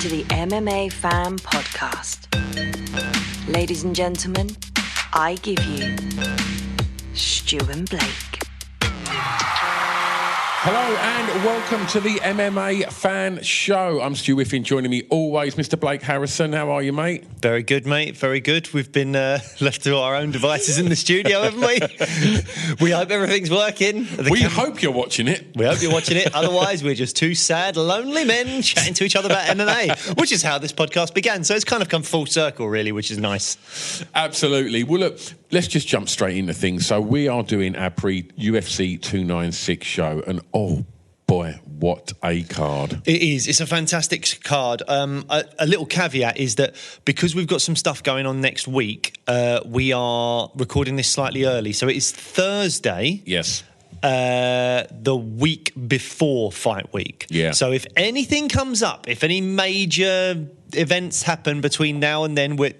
to the MMA Fan Podcast. Ladies and gentlemen, I give you Stu and Blake. Hello and welcome to the MMA Fan Show. I'm Stu Whiffin, joining me always, Mr. Blake Harrison. How are you, mate? Very good, mate. Very good. We've been left to our own devices in the studio, haven't we? We hope everything's working. We hope you're watching it. We hope you're watching it. Otherwise, we're just two sad, lonely men chatting to each other about MMA, which is how this podcast began. So it's kind of come full circle, really, which is nice. Absolutely. Well, look, let's just jump straight into things. So we are doing our pre-UFC 296 show, and oh boy, what a card. It is. It's a fantastic card. A little caveat is that because we've got some stuff going on next week, we are recording this slightly early. So it is Thursday. Yes. The week before fight week. Yeah. So if anything comes up, if any major events happen between now and then, we're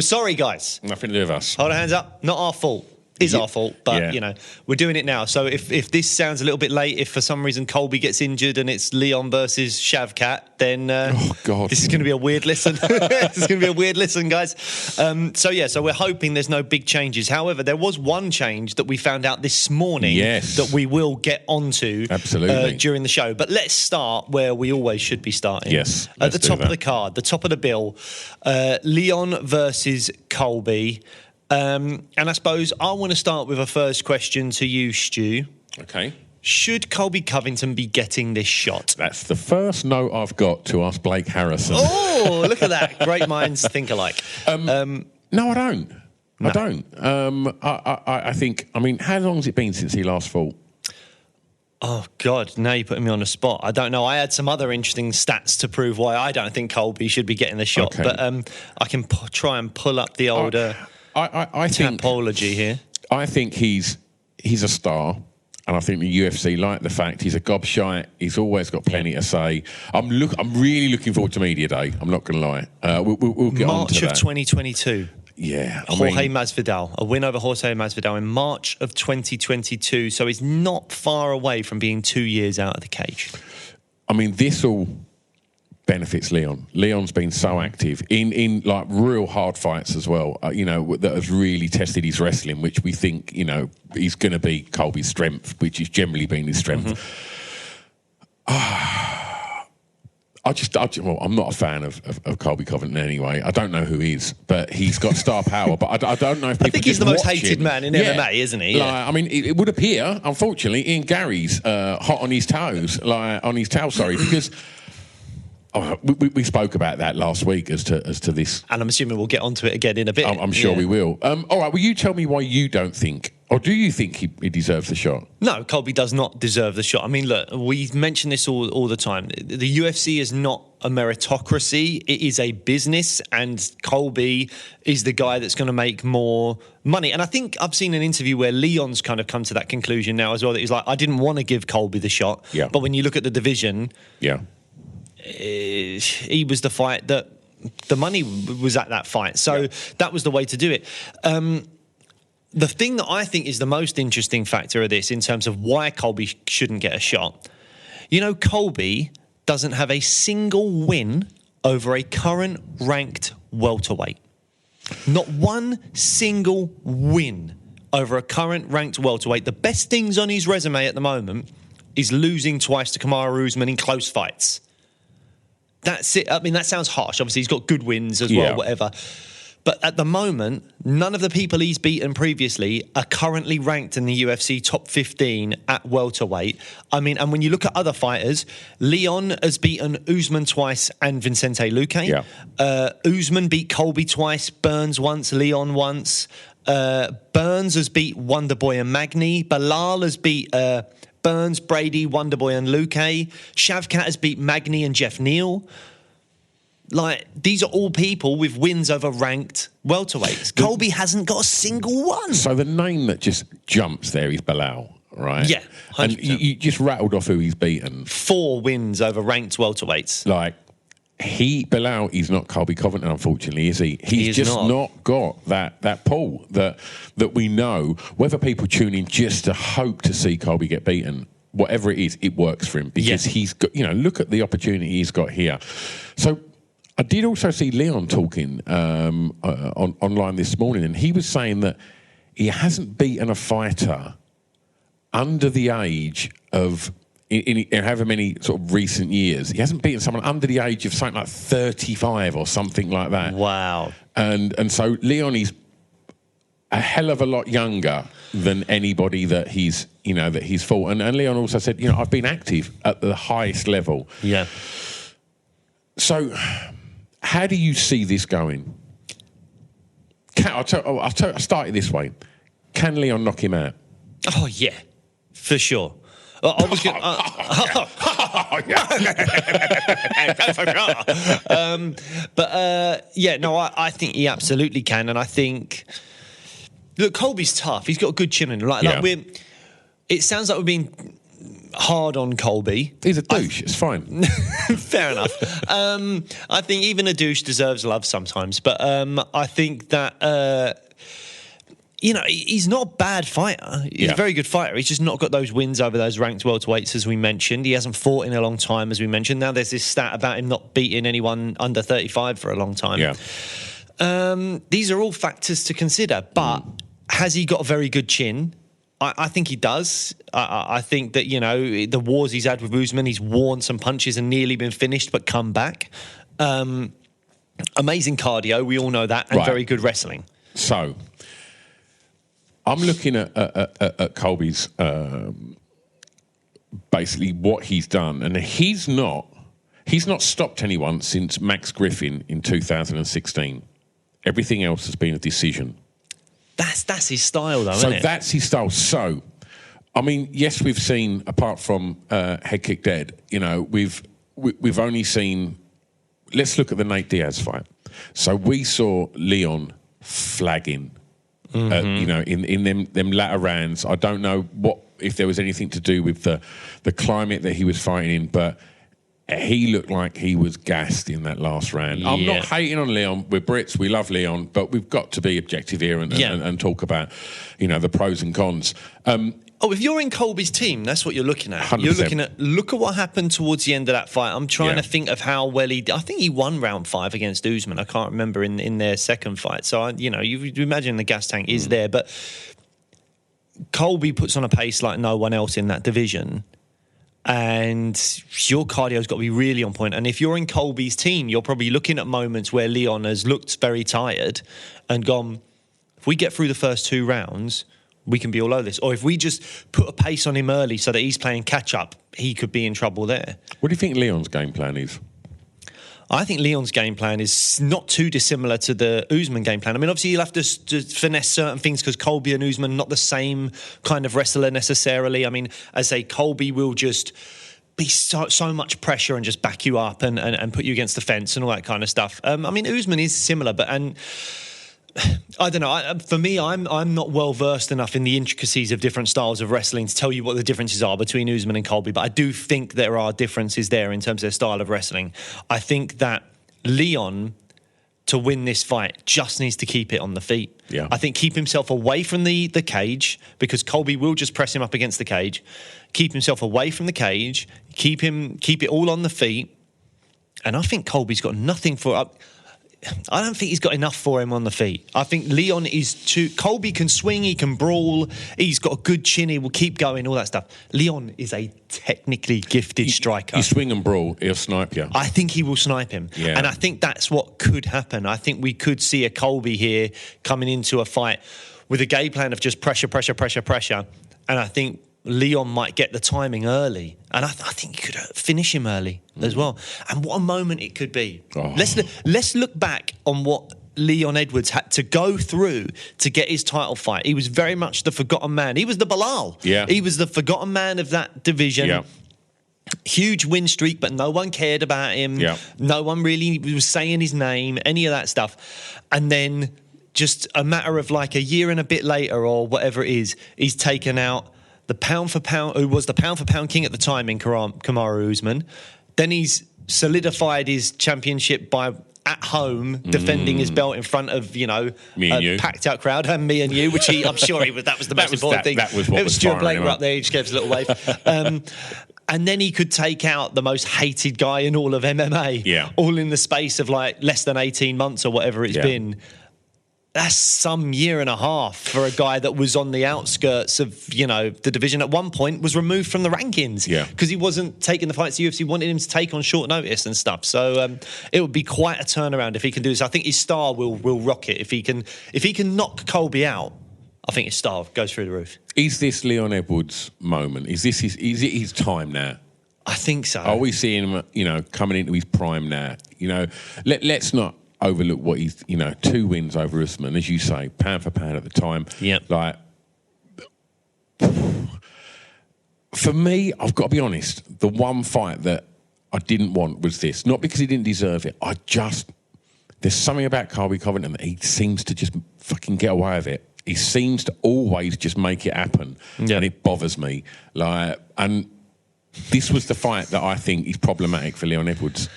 sorry, guys. Nothing to do with us. Hold our hands up. Not our fault. Is our fault, but, you know, we're doing it now. So if this sounds a little bit late, if for some reason Colby gets injured and it's Leon versus Shavkat, then this is going to be a weird listen. This is going to be a weird listen, guys. So we're hoping there's no big changes. However, there was one change that we found out this morning that we will get onto during the show. But let's start where we always should be starting. Yes. At the top of the card, the top of the bill, Leon versus Colby. And I suppose I want to start with a first question to you, Stu. Okay. Should Colby Covington be getting this shot? That's the first note I've got to ask Blake Harrison. Oh, look at that. Great minds think alike. No, I don't. No. I don't. I think, I mean, how long has it been since he last fought? Oh, God, now you're putting me on the spot. I don't know. I had some other interesting stats to prove why I don't think Colby should be getting the shot. Okay. But I can try and pull up the old... I think tapology here. I think he's a star, and I think the UFC like the fact he's a gobshite. He's always got plenty to say. I'm really looking forward to media day. I'm not going to lie. We'll get on to that. March of 2022. Yeah, Jorge Masvidal, a win over Jorge Masvidal in March of 2022. So he's not far away from being 2 years out of the cage. I mean, this all benefits Leon. Leon's been so active in like real hard fights as well, that has really tested his wrestling, which we think, he's going to be Colby's strength, which has generally been his strength. I'm not a fan of Colby Covington anyway. I don't know who he is, but he's got star power. But I don't know if people I think he's the most hated man in MMA, isn't he? I mean, it would appear, unfortunately, Ian Garry's hot on his toes, because... we spoke about that last week as to this. And I'm assuming we'll get onto it again in a bit. I'm sure we will. All right, will you tell me why you don't think, or do you think he deserves the shot? No, Colby does not deserve the shot. I mean, look, we mention this all the time. The UFC is not a meritocracy. It is a business, and Colby is the guy that's going to make more money. And I think I've seen an interview where Leon's kind of come to that conclusion now as well, that he's like, I didn't want to give Colby the shot. Yeah. But when you look at the division... Yeah. He was the fight that the money was at that fight. So that was the way to do it. The thing that I think is the most interesting factor of this in terms of why Colby shouldn't get a shot, Colby doesn't have a single win over a current ranked welterweight. Not one single win over a current ranked welterweight. The best things on his resume at the moment is losing twice to Kamaru Usman in close fights. That's it. I mean, that sounds harsh. Obviously, he's got good wins as well, whatever. But at the moment, none of the people he's beaten previously are currently ranked in the UFC top 15 at welterweight. I mean, and when you look at other fighters, Leon has beaten Usman twice and Vicente Luque. Yeah. Usman beat Colby twice, Burns once, Leon once. Burns has beat Wonderboy and Magny. Bilal has beat... Burns, Brady, Wonderboy and Luque. Shavkat has beat Magny and Jeff Neal. Like, these are all people with wins over ranked welterweights. Colby hasn't got a single one. So the name that just jumps there is Bilal, right? Yeah, 100%. And you just rattled off who he's beaten. 4 wins over ranked welterweights. Like, Bilal is not Colby Covington, unfortunately, is he? He's just not got that pull that we know. Whether people tune in just to hope to see Colby get beaten, whatever it is, it works for him because he's got, look at the opportunity he's got here. So I did also see Leon talking online this morning, and he was saying that he hasn't beaten a fighter under the age of, in however many sort of recent years, he hasn't beaten someone under the age of something like 35 or something like that. Wow. And so Leon is a hell of a lot younger than anybody that he's fought. And Leon also said, I've been active at the highest level. Yeah. So how do you see this going? I'll start it this way. Can Leon knock him out? Oh, yeah, for sure. I was going I think he absolutely can. And I think, look, Colby's tough. He's got a good chin in him. It sounds like we're being hard on Colby. He's a douche. It's fine. Fair enough. I think even a douche deserves love sometimes. But I think that... he's not a bad fighter. He's a very good fighter. He's just not got those wins over those ranked welterweights, as we mentioned. He hasn't fought in a long time, as we mentioned. Now there's this stat about him not beating anyone under 35 for a long time. Yeah. These are all factors to consider. But has he got a very good chin? I think he does. I think that, the wars he's had with Usman, he's worn some punches and nearly been finished, but come back. Amazing cardio, we all know that, and very good wrestling. So... I'm looking at Colby's basically what he's done, and he's not stopped anyone since Max Griffin in 2016. Everything else has been a decision. That's his style, though, isn't it? So that's his style. So, I mean, yes, we've seen, apart from head kick dead, we've only seen. Let's look at the Nate Diaz fight. So we saw Leon flagging. In them latter rounds. I don't know if there was anything to do with the climate that he was fighting in, but he looked like he was gassed in that last round. Yeah. I'm not hating on Leon. We're Brits. We love Leon, but we've got to be objective here and talk about, the pros and cons. If you're in Colby's team, that's what you're looking at. 100%. You're looking at, look at what happened towards the end of that fight. I'm trying to think of how well he did. I think he won round 5 against Usman. I can't remember in their second fight. So, you imagine the gas tank is there. But Colby puts on a pace like no one else in that division. And your cardio's got to be really on point. And if you're in Colby's team, you're probably looking at moments where Leon has looked very tired and gone, if we get through the first 2 rounds... we can be all over this. Or if we just put a pace on him early so that he's playing catch-up, he could be in trouble there. What do you think Leon's game plan is? I think Leon's game plan is not too dissimilar to the Usman game plan. I mean, obviously, you'll have to finesse certain things because Colby and Usman not the same kind of wrestler necessarily. I mean, as I say, Colby will just be so much pressure and just back you up and put you against the fence and all that kind of stuff. I mean, Usman is similar, but... I don't know. For me, I'm not well versed enough in the intricacies of different styles of wrestling to tell you what the differences are between Usman and Colby. But I do think there are differences there in terms of their style of wrestling. I think that Leon, to win this fight, just needs to keep it on the feet. Yeah. I think keep himself away from the cage because Colby will just press him up against the cage. Keep himself away from the cage. Keep it all on the feet. And I think Colby's got nothing for. I don't think he's got enough for him on the feet. I think Leon is too... Colby can swing, he can brawl, he's got a good chin, he will keep going, all that stuff. Leon is a technically gifted striker. You swing and brawl, he'll snipe you. I think he will snipe him. Yeah. And I think that's what could happen. I think we could see a Colby here coming into a fight with a game plan of just pressure. And I think Leon might get the timing early. And I think he could finish him early as well. And what a moment it could be. Oh. Let's look back on what Leon Edwards had to go through to get his title fight. He was very much the forgotten man. He was the Bilal. Yeah. He was the forgotten man of that division. Yeah. Huge win streak, but no one cared about him. Yeah. No one really was saying his name, any of that stuff. And then just a matter of like a year and a bit later or whatever it is, he's taken out the pound for pound, who was the pound for pound king at the time in Kamaru Usman. Then he's solidified his championship by at home defending his belt in front of, me and you, packed out crowd, and me and you, which I'm sure that was the most important thing. That was what it was Stuart Blake him up there, he just gave us a little wave. And then he could take out the most hated guy in all of MMA. Yeah. All in the space of like less than 18 months or whatever it's been. That's some year and a half for a guy that was on the outskirts of, you know, the division. At one point was removed from the rankings. Yeah. Because he wasn't taking the fights the UFC wanted him to take on short notice and stuff. So it would be quite a turnaround if he can do this. I think his star will rocket. If he can knock Colby out, I think his star goes through the roof. Is this Leon Edwards' moment? Is it his time now? I think so. Are we seeing him, you know, coming into his prime now? You know, let's not overlook what he's, you know, 2 wins over Usman, as you say, pound for pound at the time. Yeah. Like, for me, I've got to be honest, the one fight that I didn't want was this. Not because he didn't deserve it. There's something about Colby Covington that he seems to just fucking get away with it. He seems to always just make it happen, and it bothers me. Like, and this was the fight that I think is problematic for Leon Edwards.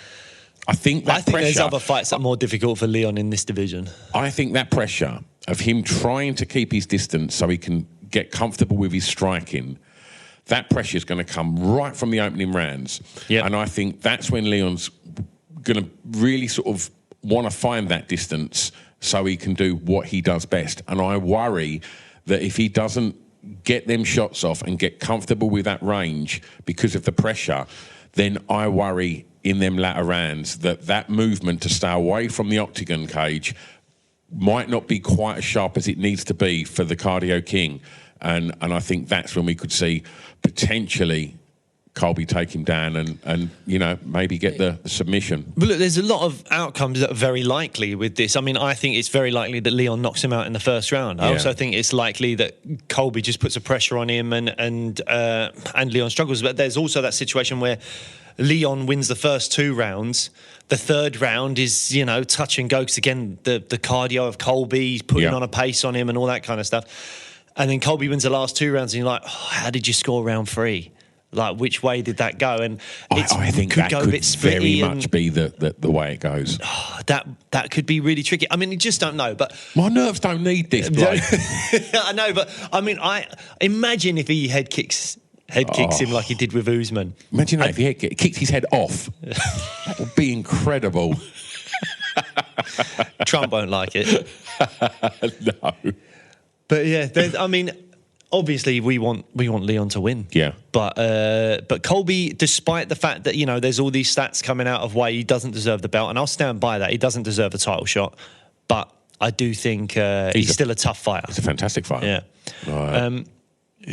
I think there's other fights that are more difficult for Leon in this division. I think that pressure of him trying to keep his distance so he can get comfortable with his striking, that pressure is going to come right from the opening rounds. Yep. And I think that's when Leon's going to really sort of want to find that distance so he can do what he does best. And I worry that if he doesn't get them shots off and get comfortable with that range because of the pressure, then I worry in them latter rounds that movement to stay away from the octagon cage might not be quite as sharp as it needs to be for the cardio king. And I think that's when we could see potentially Colby take him down and you know, maybe get the submission. But look, there's a lot of outcomes that are very likely with this. I mean, I think it's very likely that Leon knocks him out in the first round. I also think it's likely that Colby just puts a pressure on him and Leon struggles. But there's also that situation where Leon wins the first 2 rounds. The third round is, you know, touch and go, because again, the cardio of Colby putting on a pace on him and all that kind of stuff. And then Colby wins the last 2 rounds and you're like, how did you score round 3? Like, which way did that go? And I think that could very much be the way it goes. That could be really tricky. I mean, you just don't know. But my nerves don't need this, Blake. I know, but I mean, I imagine if he head kicks him like he did with Usman. Imagine that if he kicked his head off. That would be incredible. Trump won't like it. No. But yeah, I mean, obviously we want Leon to win. Yeah. But Colby, despite the fact that, you know, there's all these stats coming out of why he doesn't deserve the belt, and I'll stand by that. He doesn't deserve a title shot. But I do think he's still a tough fighter. He's a fantastic fighter. Yeah. Right.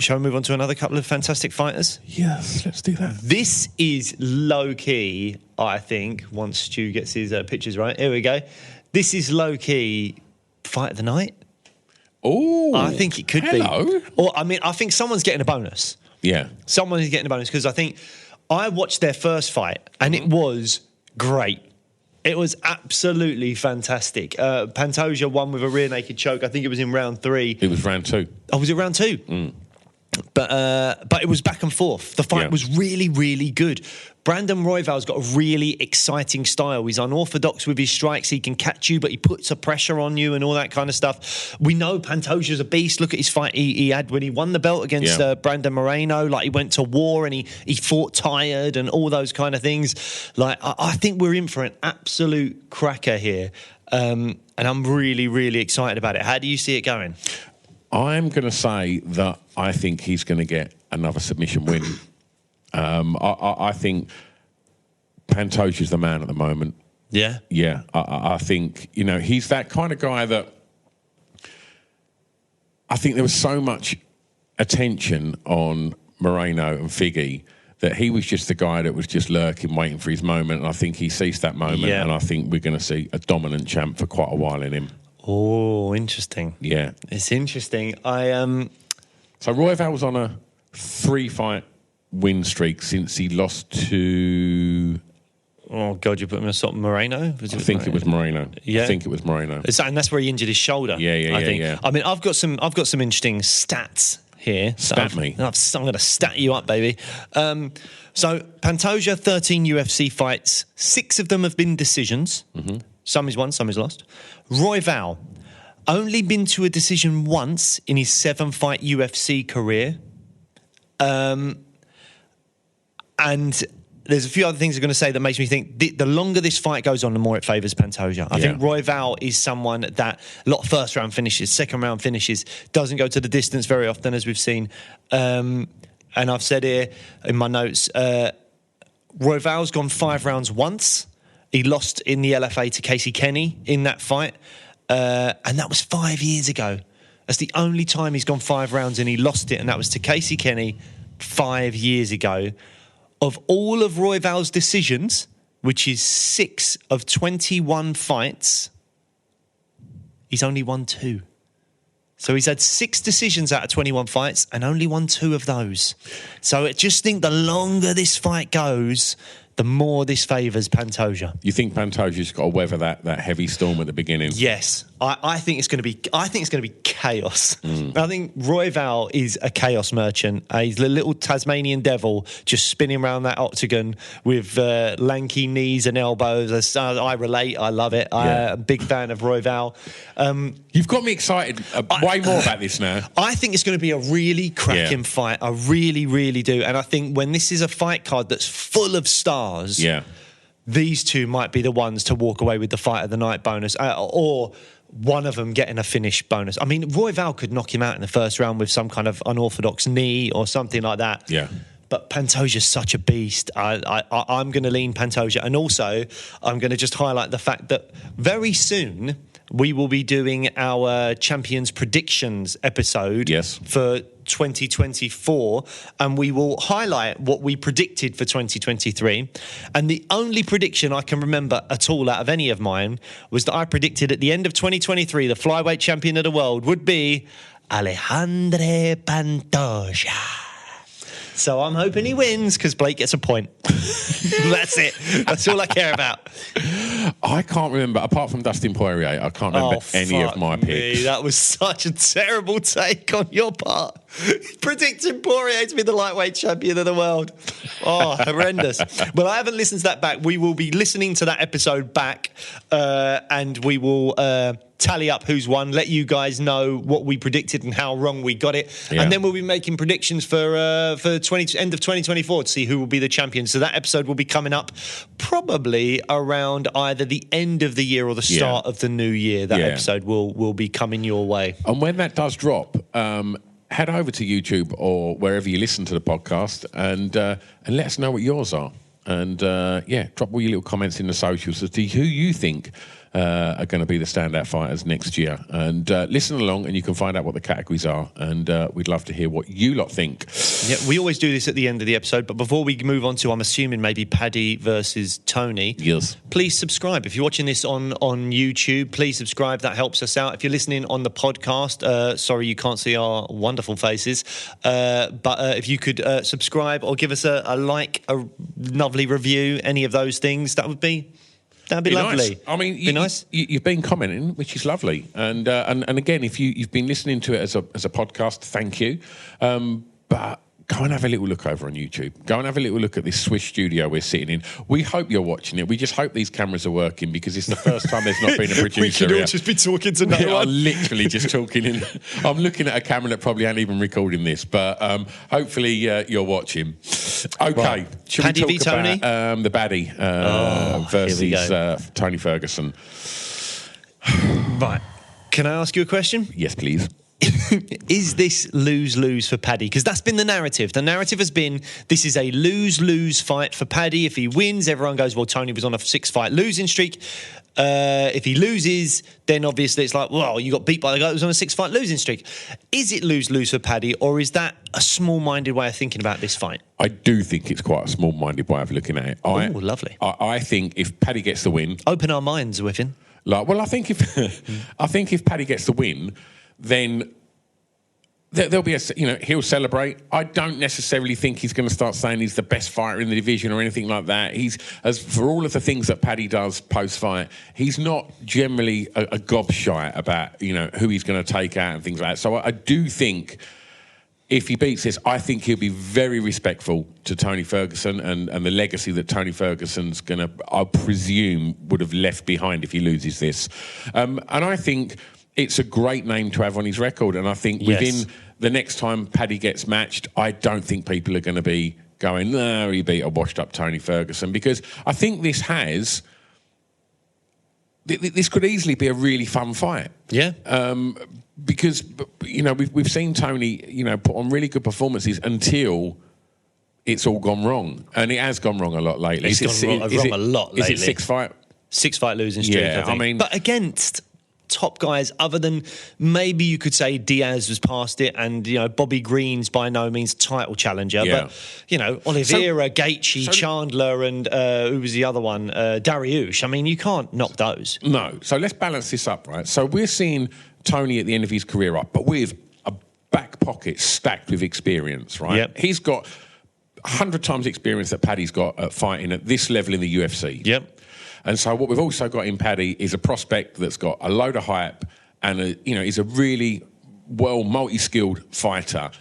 Shall we move on to another couple of fantastic fighters? Yes, let's do that. This is low-key, I think, once Stu gets his pictures right. Here we go. This is low-key fight of the night. Oh, I think it could be. Or, I mean, I think someone's getting a bonus. Yeah. Someone is getting a bonus, because I think I watched their first fight and it was great. It was absolutely fantastic. Pantoja won with a rear naked choke. I think it was in round 3. It was round 2. Oh, was it round 2? Mm. But it was back and forth. The fight was really, really good. Brandon Royval's got a really exciting style. He's unorthodox with his strikes. He can catch you, but he puts a pressure on you and all that kind of stuff. We know Pantoja's a beast. Look at his fight he had when he won the belt against Brandon Moreno. Like, he went to war and he fought tired and all those kind of things. Like, I think we're in for an absolute cracker here. And I'm really, really excited about it. How do you see it going? I'm going to say that I think he's going to get another submission win. I think Pantoja's the man at the moment. Yeah? Yeah. I think, you know, he's that kind of guy that I think there was so much attention on Moreno and Figgy that he was just the guy that was just lurking, waiting for his moment. And I think he seized that moment. Yeah. And I think we're going to see a dominant champ for quite a while in him. Oh, interesting. Yeah. It's interesting. So Royval was on a 3-fight win streak since he lost to... Oh, God, you put him on Moreno? I think it was Moreno. Yeah. I think it was Moreno. And that's where he injured his shoulder. I think. I mean, I've got some interesting stats here. Stat me. I'm going to stat you up, baby. So Pantoja, 13 UFC fights. 6 of them have been decisions. Mm-hmm. Some he's won, some he's lost. Royval, only been to a decision once in his 7-fight UFC career. And there's a few other things I'm going to say that makes me think the longer this fight goes on, the more it favours Pantoja. I think Royval is someone that a lot of first-round finishes, second-round finishes, doesn't go to the distance very often, as we've seen. And I've said here in my notes, Royval's gone 5 rounds once. He lost in the LFA to Casey Kenny in that fight. And that was 5 years ago. That's the only time he's gone 5 rounds and he lost it, and that was to Casey Kenny 5 years ago. Of all of Royval's decisions, which is 6 of 21 fights, he's only won 2. So he's had 6 decisions out of 21 fights and only won 2 of those. So I just think the longer this fight goes, the more this favours Pantoja. You think Pantoja's got to weather that heavy storm at the beginning? Yes, I think it's going to be. I think it's going to be chaos. I think Royval is a chaos merchant. He's a little Tasmanian devil just spinning around that octagon with lanky knees and elbows. I relate. I love it. I'm a big fan of Royval. You've got me excited way more about this now. I think it's going to be a really cracking fight. I really, really do. And I think when this is a fight card that's full of stars, these two might be the ones to walk away with the fight of the night bonus, or one of them getting a finish bonus. I mean, Royval could knock him out in the first round with some kind of unorthodox knee or something like that. Yeah. But Pantoja's such a beast. I'm going to lean Pantoja. And also, I'm going to just highlight the fact that very soon we will be doing our Champions Predictions episode for 2024, and we will highlight what we predicted for 2023. And the only prediction I can remember at all out of any of mine was that I predicted at the end of 2023 the flyweight champion of the world would be Alejandro Pantoja. So I'm hoping he wins because Blake gets a point. That's it. That's all I care about. I can't remember, apart from Dustin Poirier, I can't remember any of my picks. That was such a terrible take on your part. Predicting Poirier to be the lightweight champion of the world. Oh, horrendous. Well, I haven't listened to that back. We will be listening to that episode back and we will tally up who's won, let you guys know what we predicted and how wrong we got it. And then we'll be making predictions for end of 2024 to see who will be the champion. So that episode will be coming up probably around either the end of the year or the start of the new year. That episode will be coming your way. And when that does drop, head over to YouTube or wherever you listen to the podcast and let us know what yours are. And drop all your little comments in the socials as to who you think are going to be the standout fighters next year. And listen along and you can find out what the categories are. And we'd love to hear what you lot think. Yeah, we always do this at the end of the episode. But before we move on to, I'm assuming, maybe Paddy versus Tony. Yes. Please subscribe. If you're watching this on YouTube, please subscribe. That helps us out. If you're listening on the podcast, sorry you can't see our wonderful faces. But if you could subscribe or give us a like, a lovely review, any of those things, that'd be lovely. Nice. I mean, you've been commenting, which is lovely. And again, if you've been listening to it as a podcast, thank you. But go and have a little look over on YouTube. Go and have a little look at this Swiss studio we're sitting in. We hope you're watching it. We just hope these cameras are working because it's the first time there's not been a producer. We could all just be talking to no one. I'm literally just talking. I'm looking at a camera that probably ain't even recording this, but hopefully you're watching. Okay. Right. Should Paddy we talk v. Tony? about the Paddy versus Tony Ferguson? Right. Can I ask you a question? Yes, please. Is this lose-lose for Paddy? Because that's been the narrative. The narrative has been this is a lose-lose fight for Paddy. If he wins, everyone goes, well, Tony was on a 6-fight losing streak. If he loses, then obviously it's like, well, you got beat by the guy who was on a 6-fight losing streak. Is it lose-lose for Paddy, or is that a small-minded way of thinking about this fight? I do think it's quite a small-minded way of looking at it. Oh, lovely. I think if Paddy gets the win... Open our minds with him. I think if Paddy gets the win, then there'll be he'll celebrate. I don't necessarily think he's going to start saying he's the best fighter in the division or anything like that. As for all of the things that Paddy does post-fight, he's not generally a gobshite about, who he's going to take out and things like that. So I do think if he beats this, I think he'll be very respectful to Tony Ferguson and the legacy that Tony Ferguson's going to, I presume, would have left behind if he loses this. And I think it's a great name to have on his record. And I think within the next time Paddy gets matched, I don't think people are going to be going, no, he beat a washed-up Tony Ferguson, because I think this could easily be a really fun fight. Yeah. Because, we've seen Tony, put on really good performances until it's all gone wrong. And it has gone wrong a lot lately. It's gone wrong a lot lately. Is it 6-fight? 6-fight losing streak, Yeah, I think. But against top guys, other than maybe you could say Diaz was past it, and Bobby Green's by no means a title challenger, but Oliveira, Gaethje, Chandler, and who was the other one, Dariush. I mean, you can't knock those. No. So let's balance this up, right? So we're seeing Tony at the end of his career up, but with a back pocket stacked with experience, right? Yep. He's got 100 times experience that Paddy's got at fighting at this level in the UFC. Yep. And so what we've also got in Paddy is a prospect that's got a load of hype and is a really well multi-skilled fighter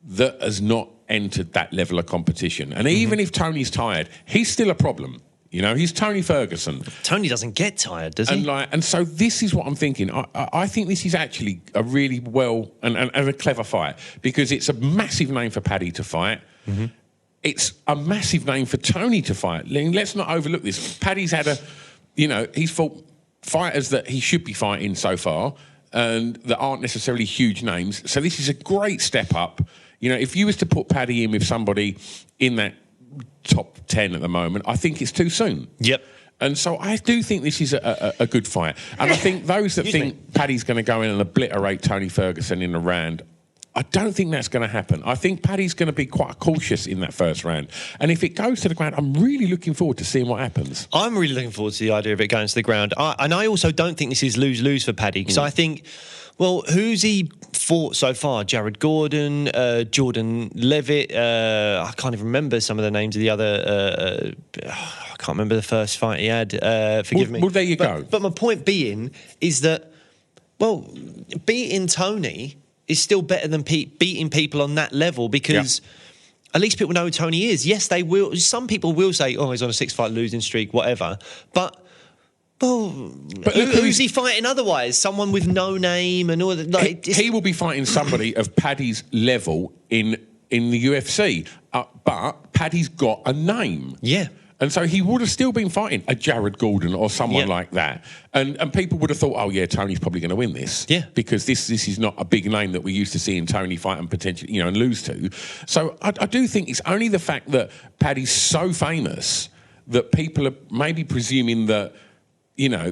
that has not entered that level of competition. And even if Tony's tired, he's still a problem. He's Tony Ferguson. Tony doesn't get tired, does he? And so this is what I'm thinking. I think this is actually a really well and a clever fight, because it's a massive name for Paddy to fight. Mm-hmm. It's a massive name for Tony to fight. Let's not overlook this. Paddy's had he's fought fighters that he should be fighting so far, and that aren't necessarily huge names. So this is a great step up. If you was to put Paddy in with somebody in that top 10 at the moment, I think it's too soon. Yep. And so I do think this is a good fight. And I think those that think Paddy's going to go in and obliterate Tony Ferguson in a round, I don't think that's going to happen. I think Paddy's going to be quite cautious in that first round. And if it goes to the ground, I'm really looking forward to seeing what happens. I'm really looking forward to the idea of it going to the ground. And I also don't think this is lose-lose for Paddy, because I think, who's he fought so far? Jared Gordon, Jordan Levitt. I can't even remember some of the names of the other... I can't remember the first fight he had. Forgive me. Well, there you go. But my point being is that, beating Tony is still better than beating people on that level, because at least people know who Tony is. Yes, they will. Some people will say, he's on a 6-fight losing streak, whatever. But who's he fighting otherwise? Someone with no name and all that. He will be fighting somebody of Paddy's level in the UFC. But Paddy's got a name. Yeah. And so he would have still been fighting a Jared Gordon or someone like that. And people would have thought, Tony's probably going to win this. Yeah. Because this is not a big name that we used to seeing Tony fight and potentially, and lose to. So I do think it's only the fact that Paddy's so famous that people are maybe presuming that,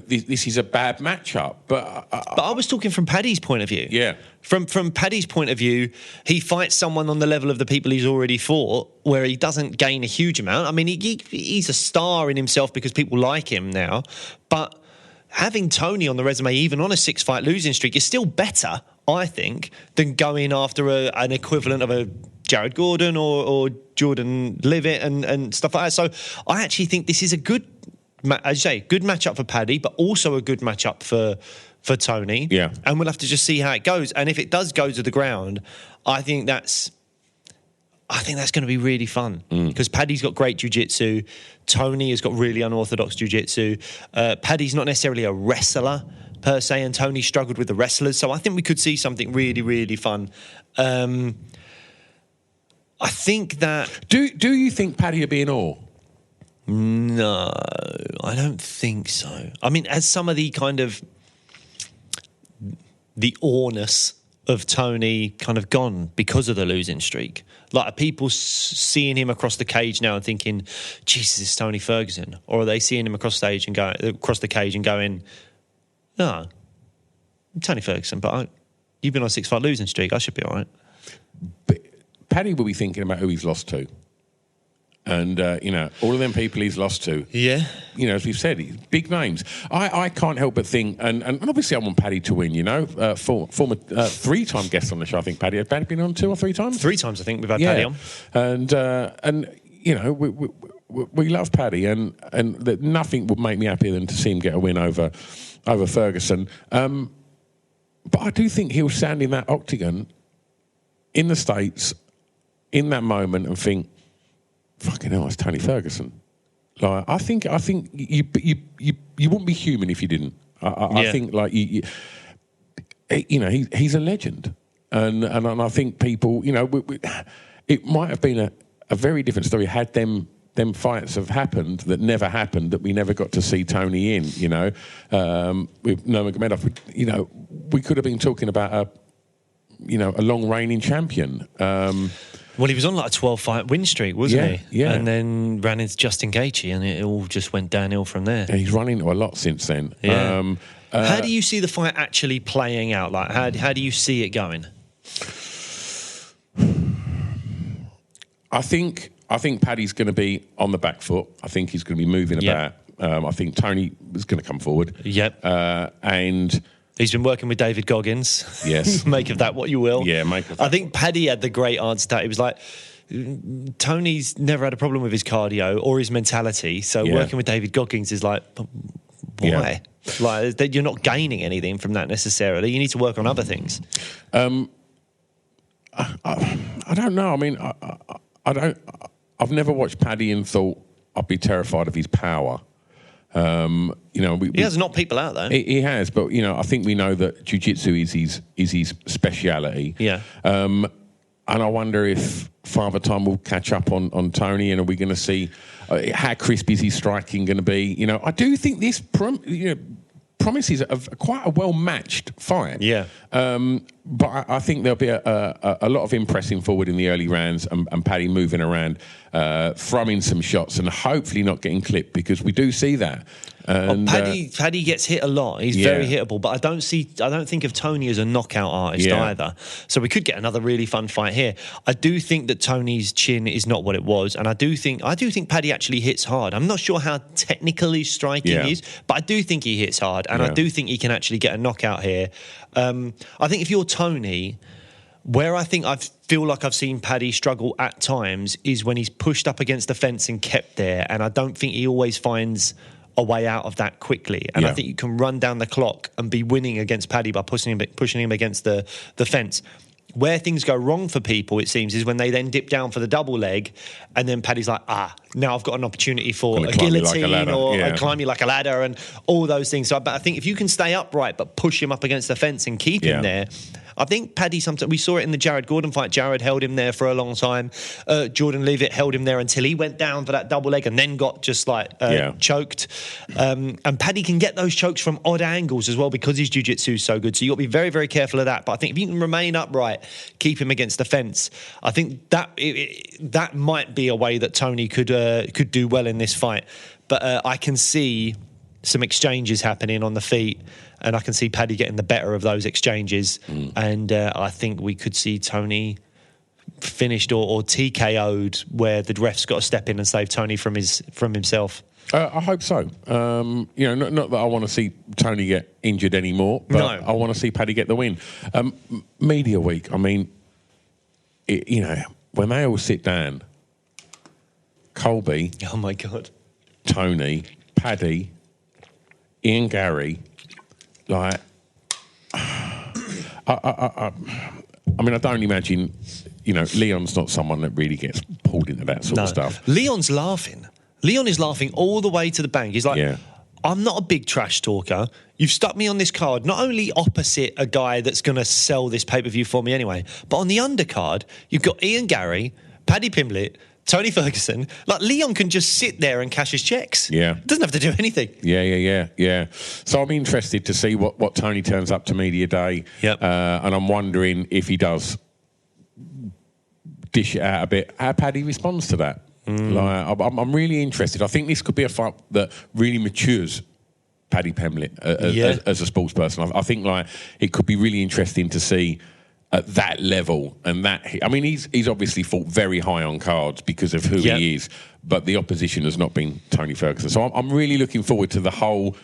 this is a bad matchup. But I was talking from Paddy's point of view. Yeah. From Paddy's point of view, he fights someone on the level of the people he's already fought, where he doesn't gain a huge amount. I mean, he's a star in himself because people like him now. But having Tony on the resume, even on a 6-fight losing streak, is still better, I think, than going after an equivalent of a Jared Gordon or Jordan Levitt and stuff like that. So I actually think this is a good, as you say, good matchup for Paddy, but also a good matchup for Tony. Yeah. And we'll have to just see how it goes. And if it does go to the ground, I think that's going to be really fun, because Paddy's got great jiu-jitsu. Tony has got really unorthodox jiu-jitsu. Paddy's not necessarily a wrestler per se, and Tony struggled with the wrestlers. So I think we could see something really, really fun. I think that... Do you think Paddy will be in awe? No, I don't think so. I mean, as some of the kind of... the awness of Tony kind of gone because of the losing streak. Like, are people seeing him across the cage now and thinking, Jesus, it's Tony Ferguson? Or are they seeing him across the cage and going, no, I'm Tony Ferguson, but you've been on a 6-fight losing streak. I should be all right. But Paddy will be thinking about who he's lost to. And, all of them people he's lost to. Yeah. As we've said, big names. I can't help but think, and obviously I want Paddy to win, former 3-time guest on the show, I think Paddy. Had Paddy been on 2 or 3 times? 3 times, I think, we've had Paddy on. And we love Paddy, and that nothing would make me happier than to see him get a win over Ferguson. But I do think he'll stand in that octagon in the States in that moment and think, fucking hell, it's Tony Ferguson. Like, I think you wouldn't be human if you didn't. I think he's a legend, and I think people, it might have been a very different story had them fights have happened that never happened, that we never got to see Tony in, with Nurmagomedov. We could have been talking about a long reigning champion. Well, he was on like a 12-fight win streak, wasn't he? Yeah. And then ran into Justin Gaethje, and it all just went downhill from there. And he's run into a lot since then. Yeah. How do you see the fight actually playing out? Like, how do you see it going? I think Paddy's going to be on the back foot. I think he's going to be moving about. I think Tony is going to come forward. Yep. And he's been working with David Goggins. Yes. Make of that what you will. Yeah, make of that. I think Paddy had the great answer to that. He was like, Tony's never had a problem with his cardio or his mentality. So working with David Goggins is like, why? Yeah. Like, you're not gaining anything from that necessarily. You need to work on other things. I don't know. I mean, I've never watched Paddy and thought I'd be terrified of his power. He has knocked people out though. He has, but I think we know that jiu-jitsu is his speciality. Yeah. And I wonder if Father Time will catch up on Tony, and are we going to see how crisp is his striking going to be? I do think this promises quite a well-matched fight. Yeah. But I think there'll be a lot of impressing forward in the early rounds, and Paddy moving around, throwing some shots, and hopefully not getting clipped, because we do see that. And Paddy gets hit a lot. He's very hittable, but I don't think of Tony as a knockout artist either. So we could get another really fun fight here. I do think that Tony's chin is not what it was, and I do think Paddy actually hits hard. I'm not sure how technical his striking is, but I do think he hits hard, and I do think he can actually get a knockout here. I think if you're Tony, where I feel like I've seen Paddy struggle at times is when he's pushed up against the fence and kept there, and I don't think he always finds a way out of that quickly. And I think you can run down the clock and be winning against Paddy by pushing him against the fence. Where things go wrong for people, it seems, is when they then dip down for the double leg, and then Paddy's like, now I've got an opportunity for a guillotine or climb you like a ladder and all those things. So, but I think if you can stay upright but push him up against the fence and keep him there, I think Paddy sometimes, we saw it in the Jared Gordon fight. Jared held him there for a long time. Jordan Leavitt held him there until he went down for that double leg and then got just choked. And Paddy can get those chokes from odd angles as well because his jiu-jitsu is so good. So you've got to be very, very careful of that. But I think if you can remain upright, keep him against the fence, I think that might be a way that Tony could do well in this fight. But I can see some exchanges happening on the feet, and I can see Paddy getting the better of those exchanges. And I think we could see Tony finished or TKO'd, where the ref's got to step in and save Tony from himself. I hope so. Not that I want to see Tony get injured anymore, but I want to see Paddy get the win. Media week, I mean, when they all sit down, Colby, oh my God, Tony, Paddy, Ian Garry, like, I don't imagine, Leon's not someone that really gets pulled into that sort of stuff. Leon's laughing. Leon is laughing all the way to the bank. He's like, I'm not a big trash talker. You've stuck me on this card, not only opposite a guy that's going to sell this pay-per-view for me anyway, but on the undercard, you've got Ian Garry, Paddy Pimblett, Tony Ferguson. Like, Leon can just sit there and cash his checks. Yeah. Doesn't have to do anything. Yeah. So I'm interested to see what Tony turns up to media day. Yep. And I'm wondering if he does dish it out a bit, how Paddy responds to that. Like, I'm really interested. I think this could be a fight that really matures Paddy Pimblett as a sports person. I think it could be really interesting to see at that level, and he's obviously fought very high on cards because of who he is, but the opposition has not been Tony Ferguson. So I'm really looking forward to the whole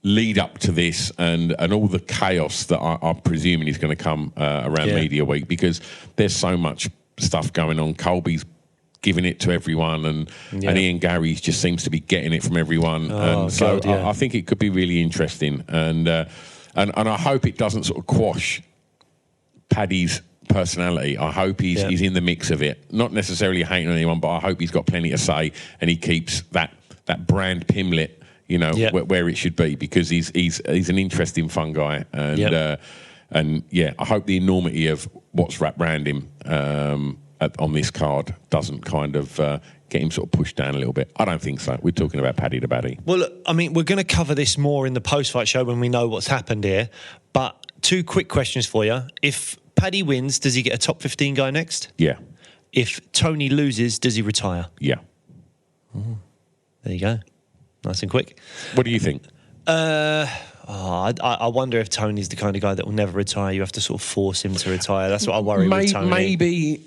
lead up to this and all the chaos that I'm presuming is going to come around media week, because there's so much stuff going on. Colby's giving it to everyone, and Ian Garry just seems to be getting it from everyone. I think it could be really interesting, and I hope it doesn't sort of quash Paddy's personality. I hope he's in the mix of it. Not necessarily hating on anyone, but I hope he's got plenty to say, and he keeps that brand Pimblett, where it should be, because he's an interesting, fun guy, and I hope the enormity of what's wrapped around him on this card doesn't kind of get him sort of pushed down a little bit. I don't think so. We're talking about Paddy to Paddy. Well, look, I mean, we're going to cover this more in the post-fight show when we know what's happened here. But 2 quick questions for you. If Paddy wins, does he get a top 15 guy next? Yeah. If Tony loses, does he retire? Yeah. There you go. Nice and quick. What do you think? I wonder if Tony's the kind of guy that will never retire. You have to sort of force him to retire. That's what I worry with Tony.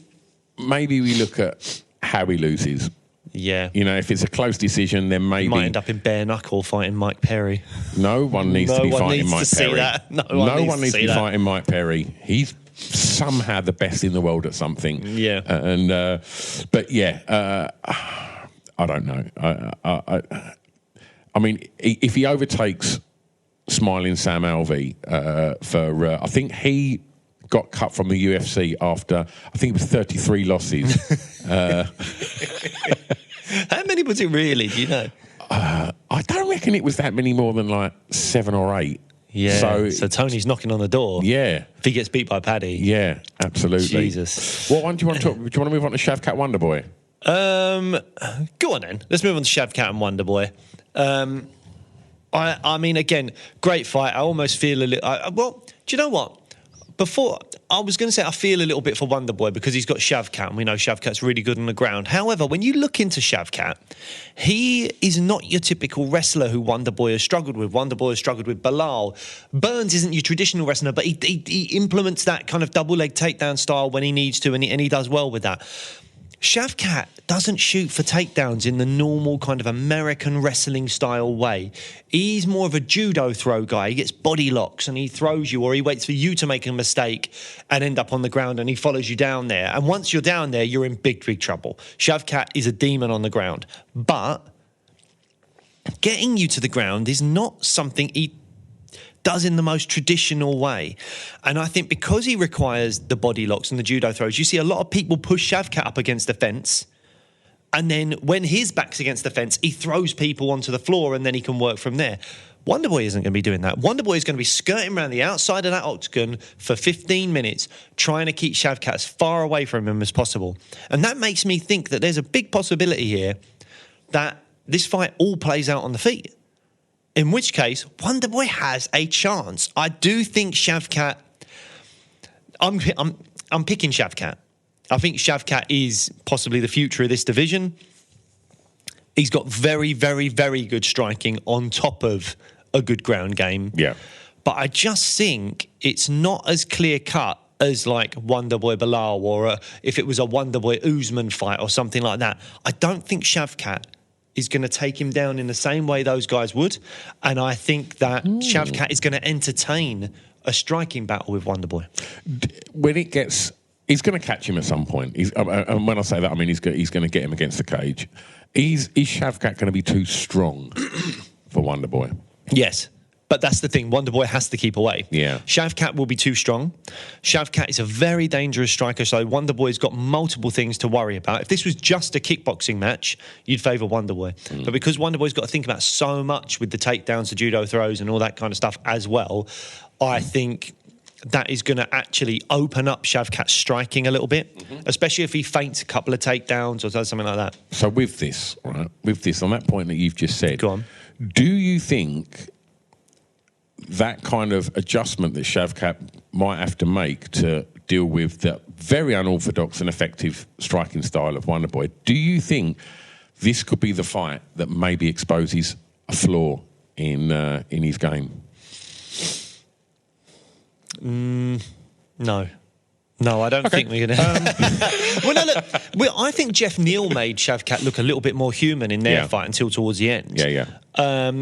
Maybe we look at how he loses. Yeah. You know, if it's a close decision, then maybe... He might end up in bare knuckle fighting Mike Perry. No one needs to be fighting Mike Perry. No one needs to be fighting Mike Perry. He's somehow the best in the world at something. Yeah. But yeah, I don't know. I mean, if he overtakes Smiling Sam Alvey I think he got cut from the UFC after, I think it was 33 losses. How many was it really? Do you know? I don't reckon it was that many more than like 7 or 8. Yeah. So Tony's knocking on the door. Yeah. If he gets beat by Paddy. Yeah, absolutely. Jesus. What one do you want to talk? Do you want to move on to Shavkat Wonderboy? Go on then. Let's move on to Shavkat and Wonderboy. I mean, again, great fight. I almost feel a little... well, do you know what? Before, I was going to say I feel a little bit for Wonderboy because he's got Shavkat, and we know Shavkat's really good on the ground. However, when you look into Shavkat, he is not your typical wrestler who Wonderboy has struggled with. Wonderboy has struggled with Bilal. Burns isn't your traditional wrestler, but he implements that kind of double leg takedown style when he needs to, and he does well with that. Shavkat doesn't shoot for takedowns in the normal kind of American wrestling style way. He's more of a judo throw guy. He gets body locks and he throws you, or he waits for you to make a mistake and end up on the ground and he follows you down there. And once you're down there, you're in big, big trouble. Shavkat is a demon on the ground. But getting you to the ground is not something he does in the most traditional way. And I think because he requires the body locks and the judo throws, you see a lot of people push Shavkat up against the fence, and then when his back's against the fence, he throws people onto the floor and then he can work from there. Wonderboy isn't going to be doing that. Wonderboy is going to be skirting around the outside of that octagon for 15 minutes, trying to keep Shavkat as far away from him as possible. And that makes me think that there's a big possibility here that this fight all plays out on the feet. In which case, Wonderboy has a chance. I do think Shavkat... I'm picking Shavkat. I think Shavkat is possibly the future of this division. He's got very, very, very good striking on top of a good ground game. Yeah. But I just think it's not as clear-cut as like Wonderboy Bilal or if it was a Wonderboy Usman fight or something like that. I don't think Shavkat is going to take him down in the same way those guys would. And I think that Shavkat is going to entertain a striking battle with Wonderboy. When it gets... He's going to catch him at some point. And when I say that, I mean he's going to get him against the cage. Is Shavkat going to be too strong for Wonderboy? Yes. But that's the thing. Wonderboy has to keep away. Yeah. Shavkat will be too strong. Shavkat is a very dangerous striker, so Wonderboy's got multiple things to worry about. If this was just a kickboxing match, you'd favour Wonderboy. But because Wonderboy's got to think about so much with the takedowns, the judo throws and all that kind of stuff as well, I think that is going to actually open up Shavkat's striking a little bit, especially if he feints a couple of takedowns or does something like that. So with this, right, on that point that you've just said, go on. Do you think that kind of adjustment that Shavkat might have to make to deal with the very unorthodox and effective striking style of Wonderboy, do you think this could be the fight that maybe exposes a flaw in his game? No, I don't think we're going to... Well, no, look, I think Jeff Neal made Shavkat look a little bit more human in their fight until towards the end.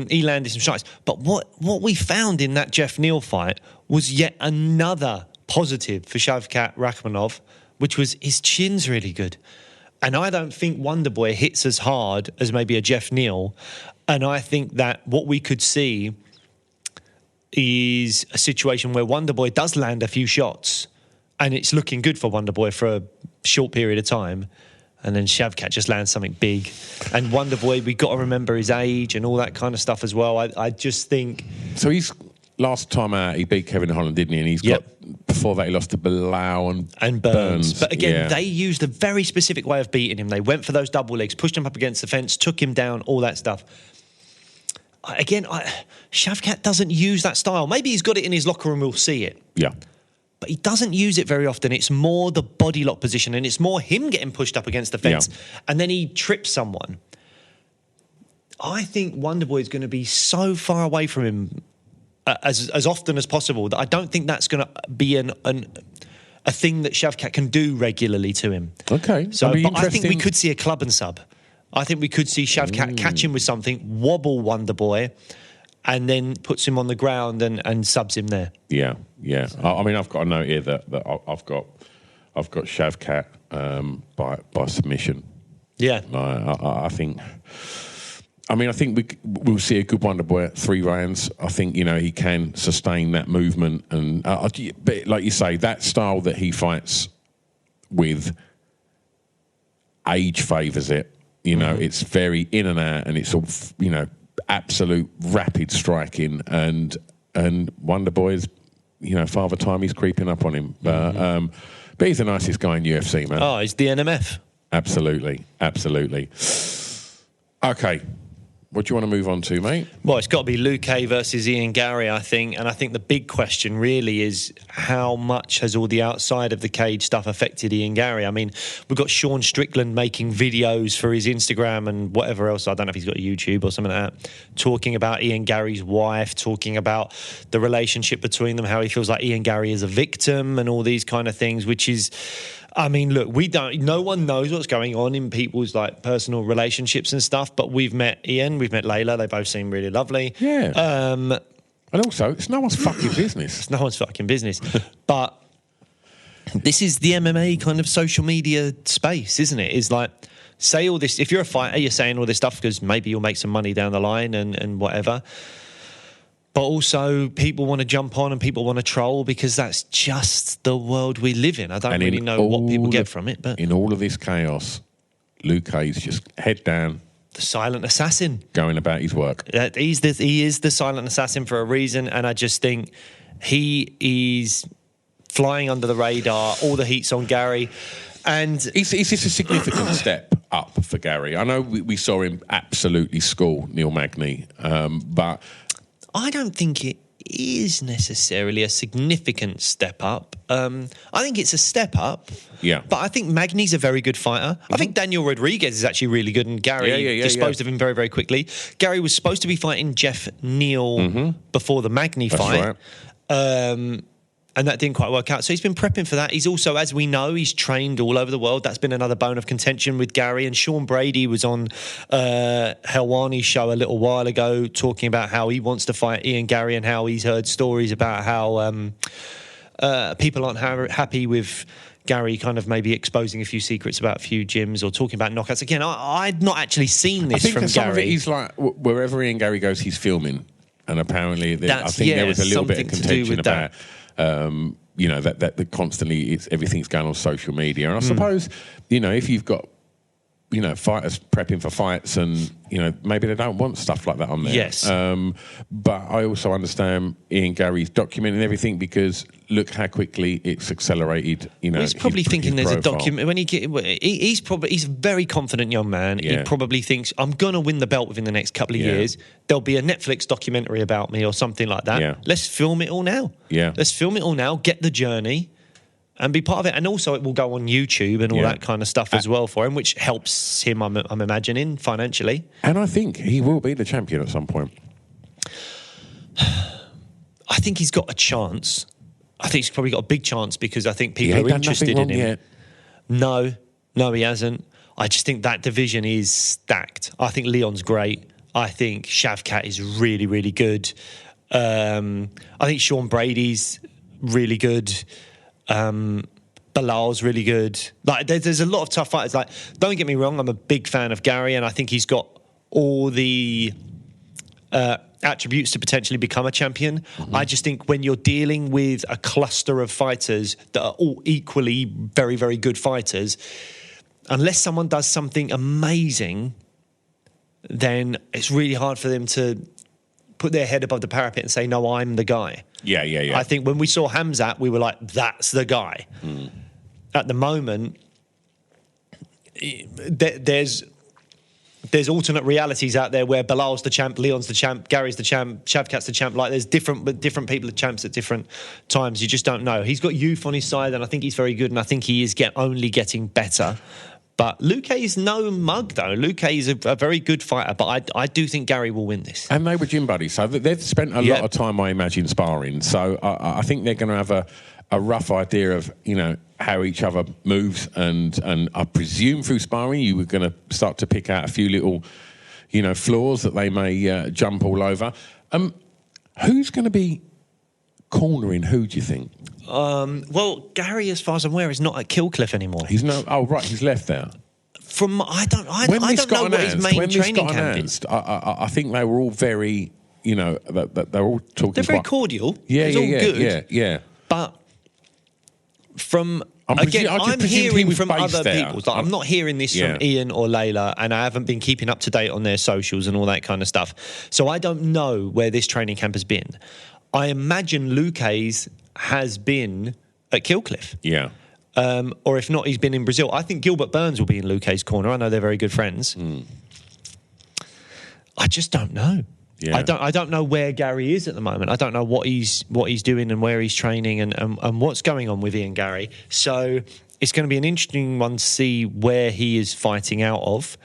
He landed some strikes. But what we found in that Jeff Neal fight was yet another positive for Shavkat Rakhmonov, which was his chin's really good. And I don't think Wonderboy hits as hard as maybe a Jeff Neal. And I think that what we could see is a situation where Wonderboy does land a few shots and it's looking good for Wonderboy for a short period of time, and then Shavkat just lands something big. And Wonderboy, we've got to remember his age and all that kind of stuff as well. I just think... So he's last time out, he beat Kevin Holland, didn't he? And he's got, before that, he lost to Bilal and Burns. But again, they used a very specific way of beating him. They went for those double legs, pushed him up against the fence, took him down, all that stuff. Again, Shavkat doesn't use that style. Maybe he's got it in his locker room, we'll see it. Yeah. But he doesn't use it very often. It's more the body lock position, and it's more him getting pushed up against the fence, and then he trips someone. I think Wonderboy is going to be so far away from him as often as possible that I don't think that's going to be a thing that Shavkat can do regularly to him. Okay. So, but I think we could see a club and sub. I think we could see Shavkat catch him with something, wobble Wonderboy, and then puts him on the ground and subs him there. Yeah. I mean, I've got a note here that I've got Shavkat by submission. Yeah. I think we'll see a good Wonderboy at 3 rounds. I think, he can sustain that movement. And but like you say, that style that he fights with, age favours it. It's very in and out, and it's all, absolute rapid striking. And Wonderboy's, Father Time, he's creeping up on him. But he's the nicest guy in UFC, man. Oh, he's the NMF. Absolutely. Okay. What do you want to move on to, mate? Well, it's got to be Luque versus Ian Garry, I think. And I think the big question really is how much has all the outside of the cage stuff affected Ian Garry? I mean, we've got Sean Strickland making videos for his Instagram and whatever else. I don't know if he's got a YouTube or something like that, talking about Ian Garry's wife, talking about the relationship between them, how he feels like Ian Garry is a victim and all these kind of things, which is... I mean, look, no one knows what's going on in people's personal relationships and stuff, but we've met Ian, we've met Layla, they both seem really lovely. Yeah. And also, it's no one's fucking business. It's no one's fucking business. But this is the MMA kind of social media space, isn't it? It's like, say all this, if you're a fighter, you're saying all this stuff because maybe you'll make some money down the line and whatever. But also, people want to jump on and people want to troll because that's just the world we live in. I don't really know what people get from it. But in all of this chaos, Luque's just head down. The silent assassin. Going about his work. He is the silent assassin for a reason, and I just think he is flying under the radar. All the heat's on Garry. And is this a significant step up for Garry? I know we saw him absolutely school Neil Magny, but... I don't think it is necessarily a significant step up. I think it's a step up. Yeah. But I think Magny's a very good fighter. I think Daniel Rodriguez is actually really good, and Garry disposed of him very, very quickly. Garry was supposed to be fighting Jeff Neal before the Magny fight. Right. And that didn't quite work out. So he's been prepping for that. He's also, as we know, he's trained all over the world. That's been another bone of contention with Garry. And Sean Brady was on Helwani's show a little while ago talking about how he wants to fight Ian Garry and how he's heard stories about how people aren't happy with Garry kind of maybe exposing a few secrets about a few gyms or talking about knockouts. Again, I'd not actually seen this from Garry. Some of it is like wherever Ian Garry goes, he's filming. And apparently, I think there was a little bit of contention about... that constantly everything's going on social media. And I suppose, if you've got, fighters prepping for fights and, maybe they don't want stuff like that on there. Yes. But I also understand Ian Garry's documenting everything because look how quickly it's accelerated, he's probably thinking there's a document when he's a very confident young man. Yeah. He probably thinks I'm going to win the belt within the next couple of years. There'll be a Netflix documentary about me or something like that. Yeah. Let's film it all now. Yeah. Let's film it all now, get the journey and be part of it. And also it will go on YouTube and all that kind of stuff as well for him, which helps him, I'm imagining, financially. And I think he will be the champion at some point. I think he's got a chance. I think he's probably got a big chance because I think people are interested in him. Yet. No, he hasn't. I just think that division is stacked. I think Leon's great. I think Shavkat is really, really good. I think Sean Brady's really good. Bilal's really good. Like, there's a lot of tough fighters. Like, don't get me wrong, I'm a big fan of Garry, and I think he's got all the attributes to potentially become a champion. I just think when you're dealing with a cluster of fighters that are all equally very, very good fighters, unless someone does something amazing, then it's really hard for them to put their head above the parapet and say, no, I'm the guy. Yeah. I think when we saw Hamzat, we were like, that's the guy. At the moment, there's alternate realities out there where Bilal's the champ, Leon's the champ, Garry's the champ, Shavkat's the champ. Like, there's different people are champs at different times. You just don't know. He's got youth on his side, and I think he's very good, and I think he is only getting better. But Luque is no mug, though. Luque is a very good fighter, but I do think Garry will win this. And they were gym buddies, so they've spent a lot of time, I imagine, sparring. So I think they're going to have a rough idea of, how each other moves, and I presume through sparring you were going to start to pick out a few little, flaws that they may jump all over. Who's going to be cornering who, do you think? Well, Garry, as far as I'm aware, is not at Killcliff anymore. He's he's left there. I don't know what his main training camp is. I think they were all very, they're all talking. They're very cordial. Yeah, it's all good. Yeah. But I'm hearing from other people. I'm not hearing this from Ian or Layla, and I haven't been keeping up to date on their socials and all that kind of stuff. So I don't know where this training camp has been. I imagine Luque's has been at Killcliff. Yeah. Or if not, he's been in Brazil. I think Gilbert Burns will be in Luque's corner. I know they're very good friends. I just don't know. Yeah. I don't know where Garry is at the moment. I don't know what he's doing and where he's training and what's going on with Ian Garry. So it's going to be an interesting one to see where he is fighting out of.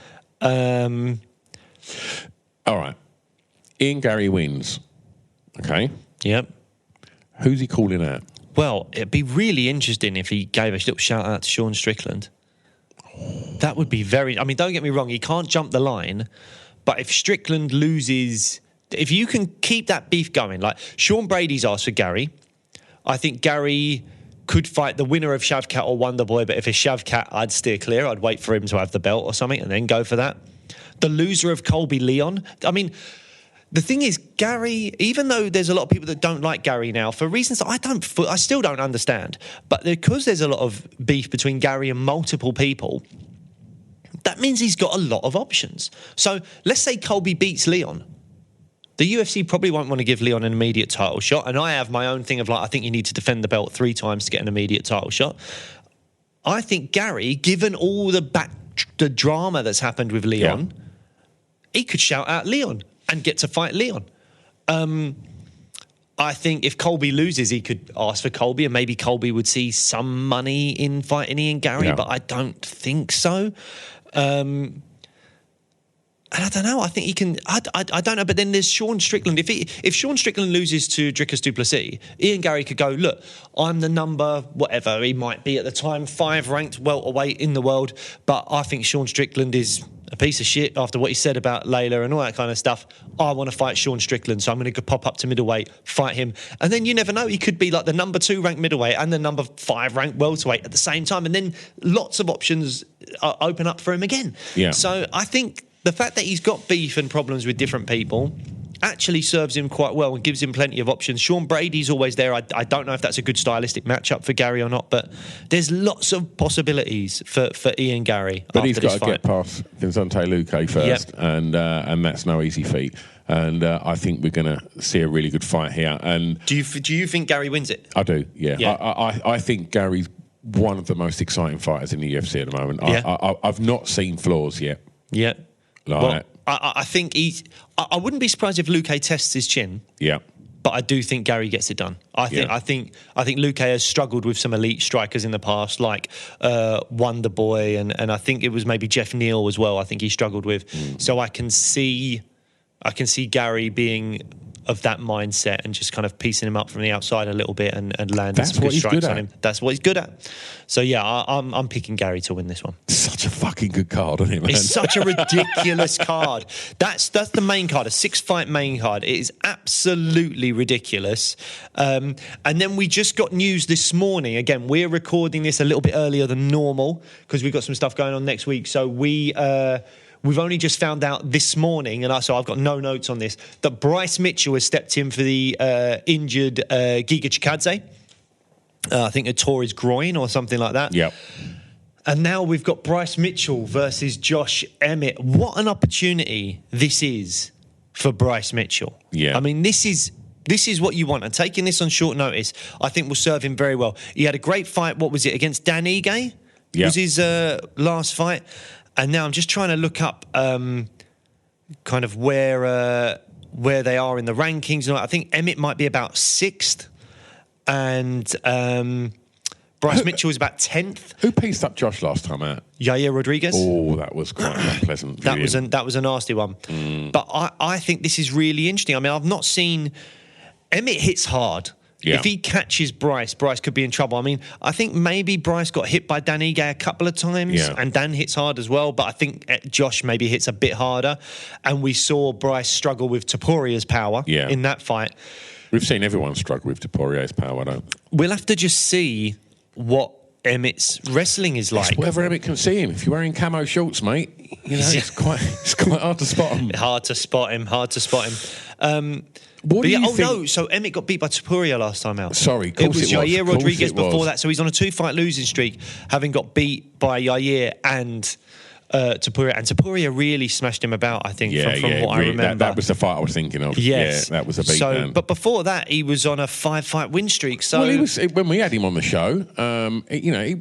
All right. Ian Garry wins. Okay. Yep. Who's he calling out? Well, it'd be really interesting if he gave a little shout out to Sean Strickland. That would be very... I mean, don't get me wrong, he can't jump the line, but if Strickland loses... If you can keep that beef going, like Sean Brady's asked for Garry, I think Garry could fight the winner of Shavkat or Wonderboy, but if it's Shavkat, I'd steer clear. I'd wait for him to have the belt or something and then go for that. The loser of Colby Leon. I mean... The thing is, Garry, even though there's a lot of people that don't like Garry now, for reasons that I still don't understand, but because there's a lot of beef between Garry and multiple people, that means he's got a lot of options. So let's say Colby beats Leon. The UFC probably won't want to give Leon an immediate title shot, and I have my own thing of I think you need to defend the belt 3 times to get an immediate title shot. I think Garry, given all the drama that's happened with Leon, he could shout out Leon and get to fight Leon. I think if Colby loses, he could ask for Colby, and maybe Colby would see some money in fighting Ian Garry, but I don't think so. And I don't know. I think he can... I don't know. But then there's Sean Strickland. If Sean Strickland loses to Dricus du Plessis, Ian Garry could go, look, I'm the number, whatever he might be at the time, 5 ranked welterweight in the world, but I think Sean Strickland is a piece of shit after what he said about Layla and all that kind of stuff. I want to fight Sean Strickland, so I'm going to pop up to middleweight, fight him. And then you never know. He could be like the number 2 ranked middleweight and the number 5 ranked welterweight at the same time. And then lots of options open up for him again. Yeah. So I think the fact that he's got beef and problems with different people actually serves him quite well and gives him plenty of options. Sean Brady's always there. I don't know if that's a good stylistic matchup for Garry or not, but there's lots of possibilities for Ian Garry. But he's got to get past Vincente Luque first, and that's no easy feat. And I think we're going to see a really good fight here. And do you think Garry wins it? I do. Yeah. I think Gary's one of the most exciting fighters in the UFC at the moment. I've not seen flaws yet. Yeah. I think I wouldn't be surprised if Luque tests his chin. Yeah. But I do think Garry gets it done. I think Luque has struggled with some elite strikers in the past, like Wonderboy, and I think it was maybe Jeff Neal as well. I think he struggled with. So I can see Garry being of that mindset and just kind of piecing him up from the outside a little bit and landing some good strikes on him. That's what he's good at. So yeah, I'm picking Garry to win this one. Such a fucking good card, isn't it, man? It's such a ridiculous card. That's the main card, a 6-fight main card. It is absolutely ridiculous. And then we just got news this morning. Again, we're recording this a little bit earlier than normal because we've got some stuff going on next week. So we've only just found out this morning, and so I've got no notes on this, that Bryce Mitchell has stepped in for the injured Giga Chikadze. I think it tore his groin or something like that. Yep. And now we've got Bryce Mitchell versus Josh Emmett. What an opportunity this is for Bryce Mitchell. Yeah. I mean, this is what you want. And taking this on short notice, I think will serve him very well. He had a great fight, what was it, against Dan Ige? Yeah. Was his last fight. And now I'm just trying to look up kind of where they are in the rankings. I think Emmett might be about 6th. And Bryce Mitchell is about 10th. Who pieced up Josh last time out? Yair Rodriguez. Oh, that was quite unpleasant. That was a nasty one. But I think this is really interesting. I mean, I've not seen... Emmett hits hard. Yeah. If he catches Bryce could be in trouble. I mean, I think maybe Bryce got hit by Dan Ige a couple of times, and Dan hits hard as well, but I think Josh maybe hits a bit harder. And we saw Bryce struggle with Toporia's power in that fight. We've seen everyone struggle with Toporia's power, don't we? We'll have to just see what Emmett's wrestling is like. It's whether Emmett can see him. If you're wearing camo shorts, mate, you know, it's quite hard to spot him. Hard to spot him. What do you think? No, so Emmett got beat by Topuria last time out. Sorry, it was Yair Rodriguez before before that, so he's on a 2-fight losing streak, having got beat by Yair and Topuria. And Topuria really smashed him about, I think, from what I remember. That was the fight I was thinking of. Yes. Yeah, that was a beatdown. But before that, he was on a 5-fight win streak. So well, he was, when we had him on the show,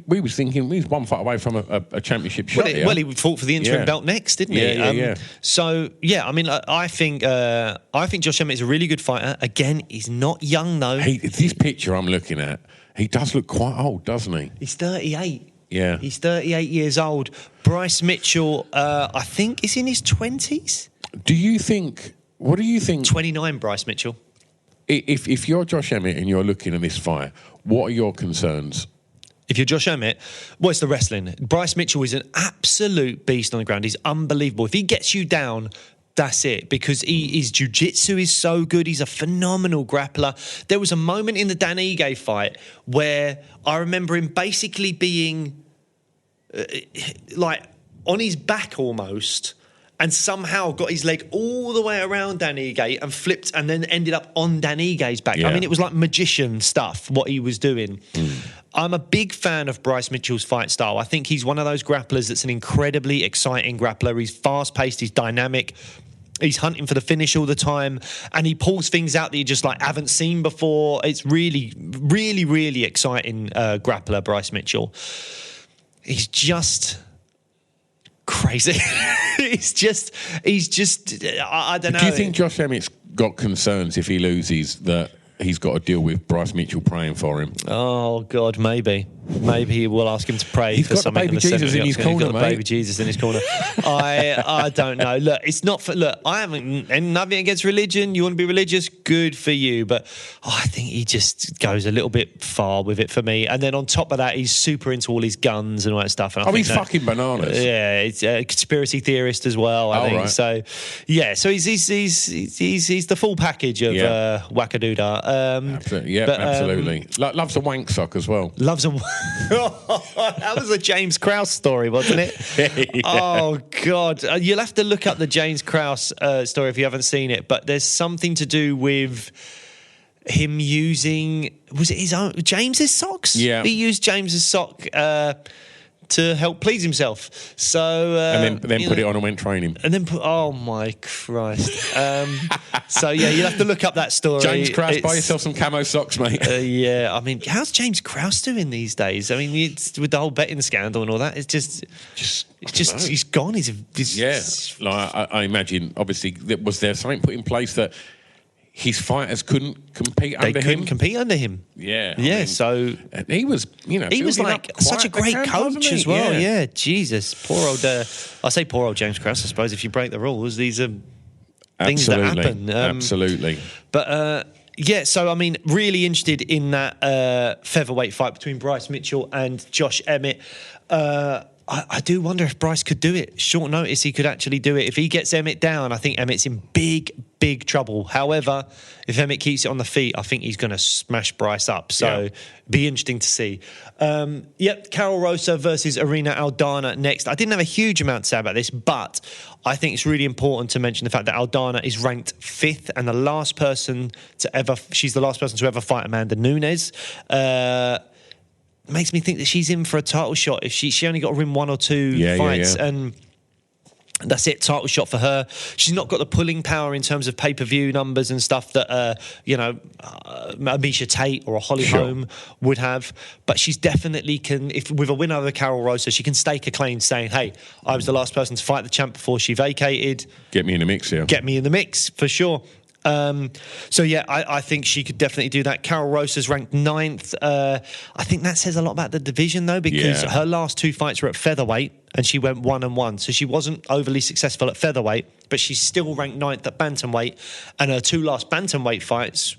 we was thinking he's one fight away from a championship shot. Well, he fought for the interim belt next, didn't he? Yeah. So I mean, I think Josh Emmett is a really good fighter. Again, he's not young though. This picture I'm looking at, he does look quite old, doesn't he? He's 38. Yeah. He's 38 years old. Bryce Mitchell, I think, is in his 20s. What do you think? 29, Bryce Mitchell. If you're Josh Emmett and you're looking at this fight, what are your concerns? If you're Josh Emmett, it's the wrestling. Bryce Mitchell is an absolute beast on the ground. He's unbelievable. If he gets you down, that's it, because his jiu-jitsu is so good. He's a phenomenal grappler. There was a moment in the Dan Ige fight where I remember him basically being like on his back almost, and somehow got his leg all the way around Dan Ige and flipped and then ended up on Dan Ige's back. Yeah. I mean, it was like magician stuff, what he was doing. I'm a big fan of Bryce Mitchell's fight style. I think he's one of those grapplers that's an incredibly exciting grappler. He's fast-paced, he's dynamic. He's hunting for the finish all the time, and he pulls things out that you just like haven't seen before. It's really, really, really exciting grappler, Bryce Mitchell. He's just crazy. he's just. I don't know. Do you think Josh Emmett's got concerns if he loses that he's got to deal with Bryce Mitchell praying for him? Oh God, maybe we'll ask him to pray he's for got something. The baby Jesus in his corner, He's got the baby Jesus in his corner. I don't know. Look, it's not for. Look, I haven't and nothing against religion. You want to be religious, good for you. But I think he just goes a little bit far with it for me. And then on top of that, he's super into all his guns and all that stuff. And he's fucking bananas. Yeah, it's a conspiracy theorist as well. I think right. so. Yeah, so he's the full package of wackadoodah. Absolutely. Yeah, but, absolutely. Loves a wank sock as well. Loves a. That was a James Krause story, wasn't it? Yeah. Oh God, you'll have to look up the James Krause story if you haven't seen it. But there's something to do with him using, was it his own James's socks? Yeah, he used James's sock to help please himself. So and then put it on and went training. And then oh my Christ. So yeah, you'll have to look up that story. James Krause, buy yourself some camo socks, mate. Yeah, I mean, how's James Krause doing these days? I mean, it's, with the whole betting scandal and all that, it's just he's gone. He's like I imagine. Obviously, was there something put in place that his fighters couldn't compete under him? They couldn't compete under him. Yeah. Yeah, I mean, so he was, he was like such a great coach as well. Yeah, Jesus. Poor old, I say poor old James Krause, I suppose, if you break the rules. These are things that happen. Absolutely. But, yeah, so, I mean, really interested in that featherweight fight between Bryce Mitchell and Josh Emmett. I do wonder if Bryce could do it. Short notice, he could actually do it. If he gets Emmett down, I think Emmett's in big trouble. However, if Emmett keeps it on the feet, I think he's going to smash Bryce up. So, be interesting to see. Carol Rosa versus Irina Aldana next. I didn't have a huge amount to say about this, but I think it's really important to mention the fact that Aldana is ranked 5th and she's the last person to ever fight Amanda Nunes. Makes me think that she's in for a title shot if she only got to win 1 or 2 fights. Yeah. And That's it, title shot for her. She's not got the pulling power in terms of pay-per-view numbers and stuff that, Amisha Tate or a Holly Holm would have. But she's definitely can, if with a win over Carol Rosa, she can stake a claim saying, hey, I was the last person to fight the champ before she vacated. Get me in the mix here. Get me in the mix, for sure. I think she could definitely do that. Carol Rosa's ranked 9th. I think that says a lot about the division, though, because her last 2 fights were at featherweight, and she went 1-1. So she wasn't overly successful at featherweight, but she's still ranked 9th at bantamweight. And her 2 last bantamweight fights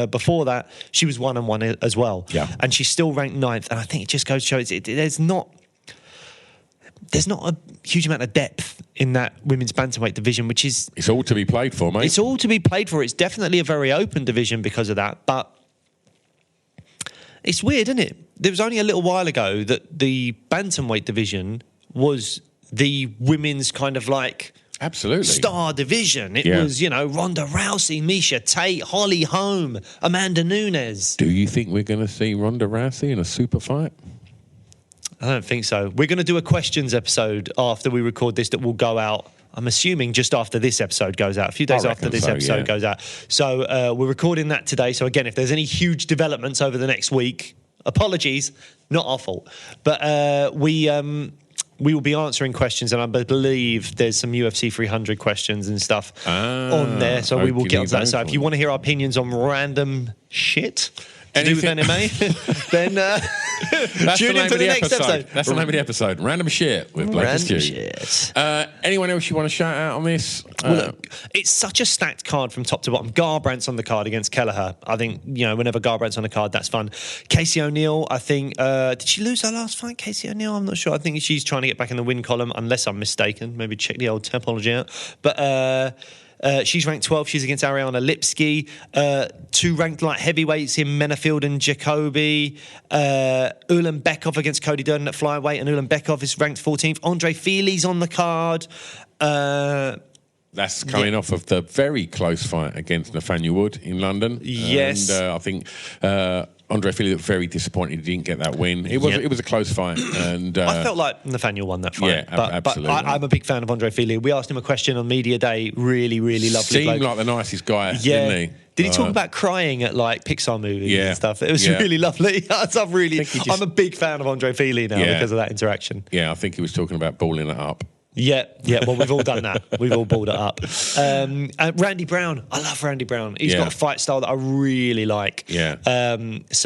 before that, she was 1-1 as well. Yeah. And she's still ranked 9th. And I think it just goes to show there's not a huge amount of depth in that women's bantamweight division, which is... It's all to be played for, mate. It's all to be played for. It's definitely a very open division because of that, but it's weird, isn't it? There was only a little while ago that the bantamweight division was the women's kind of like... Absolutely. Star division. It was, Ronda Rousey, Misha Tate, Holly Holm, Amanda Nunes. Do you think we're going to see Ronda Rousey in a super fight? I don't think so. We're going to do a questions episode after we record this that will go out, I'm assuming, just after this episode goes out. A few days after this episode goes out. So we're recording that today. So again, if there's any huge developments over the next week, apologies, not our fault. But we will be answering questions, and I believe there's some UFC 300 questions and stuff on there. So we will get onto that. So if you want to hear our opinions on random shit to do with MMA, then tune into the next episode. That's the name of the episode. Random shit with Blake and Stu. Shit. Anyone else you want to shout out on this? Look, it's such a stacked card from top to bottom. Garbrandt's on the card against Kelleher. I think, whenever Garbrandt's on the card, that's fun. Casey O'Neill, I think, did she lose her last fight, Casey O'Neill? I'm not sure. I think she's trying to get back in the win column, unless I'm mistaken. Maybe check the old Topology out. But she's ranked 12th. She's against Ariana Lipski. 2 ranked light heavyweights in Menafield and Jacoby. Ulanbekov against Cody Durden at flyweight, and Ulanbekov is ranked 14th. Andre Feely's on the card. That's coming off of the very close fight against Nathaniel Wood in London. Yes. And I think... Andre Feely looked very disappointed he didn't get that win. It was a close fight, and I felt like Nathaniel won that fight. Yeah, absolutely. But I'm a big fan of Andre Feely. We asked him a question on Media Day. Really, really lovely. Seemed like the nicest guy, didn't he? Did he talk about crying at like Pixar movies and stuff? It was really lovely. I'm a big fan of Andre Feely now because of that interaction. Yeah, I think he was talking about balling it up. Yeah. Well, we've all done that. We've all balled it up. And Randy Brown. I love Randy Brown. He's got a fight style that I really like. Yeah. This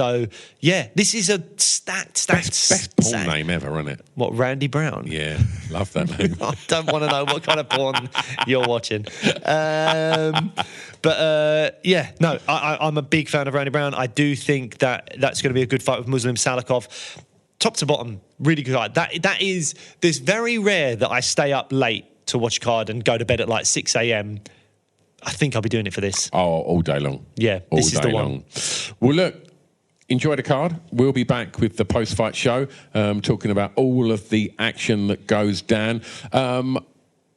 is a stacked Best porn name ever, isn't it? What, Randy Brown? Yeah, love that name. I don't want to know what kind of porn you're watching. I'm a big fan of Randy Brown. I do think that's going to be a good fight with Muslim Salikov. Top to bottom, really good card. There's very rare that I stay up late to watch a card and go to bed at like 6 a.m. I think I'll be doing it for this. Oh, all day long. Yeah, this is the one. Well, look, enjoy the card. We'll be back with the post-fight show, talking about all of the action that goes down.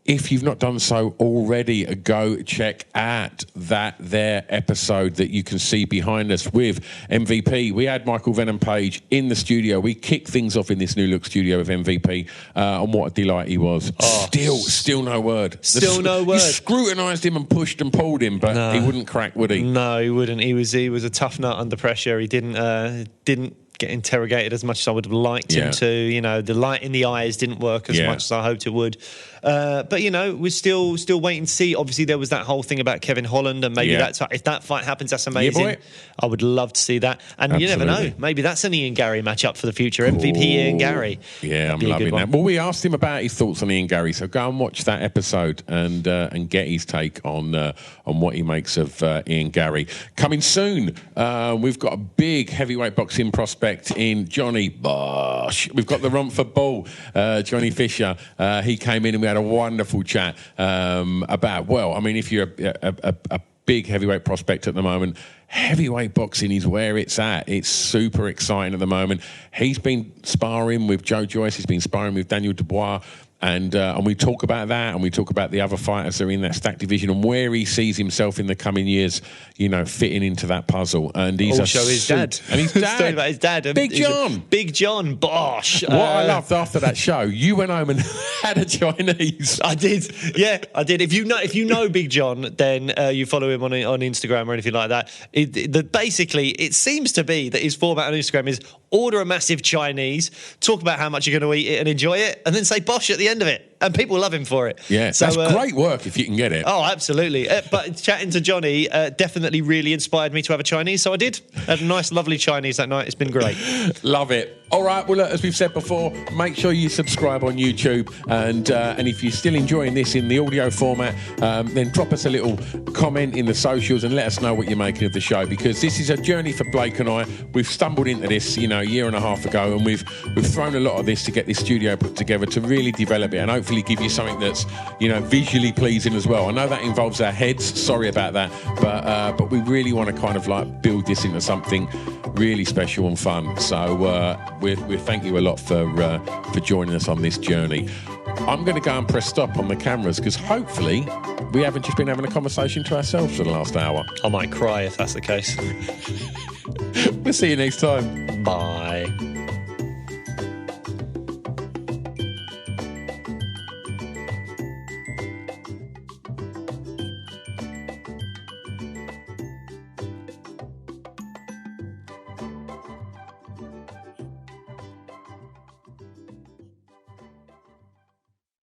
If you've not done so already, go check out their episode that you can see behind us with MVP. We had Michael Venom Page in the studio. We kicked things off in this new look studio with MVP, and what a delight he was. Still no word. No word. You scrutinised him and pushed and pulled him, but he wouldn't crack, would he? No, he wouldn't. He was a tough nut under pressure. He didn't get interrogated as much as I would have liked him to. The light in the eyes didn't work as much as I hoped it would. But we're still waiting to see. Obviously, there was that whole thing about Kevin Holland, and maybe if that fight happens, that's amazing. Yeah, boy. I would love to see that. And you never know, maybe that's an Ian Garry matchup for the future. MVP Ian Garry. Yeah, I'm loving that. Well, we asked him about his thoughts on Ian Garry, so go and watch that episode and get his take on what he makes of Ian Garry. Coming soon, we've got a big heavyweight boxing prospect in Johnny Bosch. We've got the Romford Bull, Johnny Fisher. He came in and we had a wonderful chat about, if you're a big heavyweight prospect at the moment, heavyweight boxing is where it's at. It's super exciting at the moment. He's been sparring with Joe Joyce. He's been sparring with Daniel Dubois. and we talk about that, and we talk about the other fighters that are in that stacked division and where he sees himself in the coming years, you know, fitting into that puzzle. And he's also his dad. And his dad. Story about his dad. Big John. Big John, bosh. What I loved after that show, you went home and had a Chinese. I did. Yeah, I did. If you know Big John, then you follow him on Instagram or anything like that. Basically, it seems to be that his format on Instagram is order a massive Chinese, talk about how much you're going to eat it and enjoy it, and then say bosh at the end of it. And people love him for it. Yeah, so, that's great work if you can get it. Oh, absolutely. But chatting to Johnny definitely really inspired me to have a Chinese, so I did. Had a nice, lovely Chinese that night. It's been great. Love it. All right, well, look, as we've said before, make sure you subscribe on YouTube. And if you're still enjoying this in the audio format, then drop us a little comment in the socials and let us know what you're making of the show, because this is a journey for Blake and I. We've stumbled into this, you know, a year and a half ago, and we've thrown a lot of this to get this studio put together to really develop it and hopefully give you something that's, you know, visually pleasing as well. I know that involves our heads, sorry about that, but we really want to kind of like build this into something really special and fun. So we thank you a lot for joining us on this journey. I'm going to go and press stop on the cameras because hopefully we haven't just been having a conversation to ourselves for the last hour. I might cry if that's the case. We'll see you next time. Bye.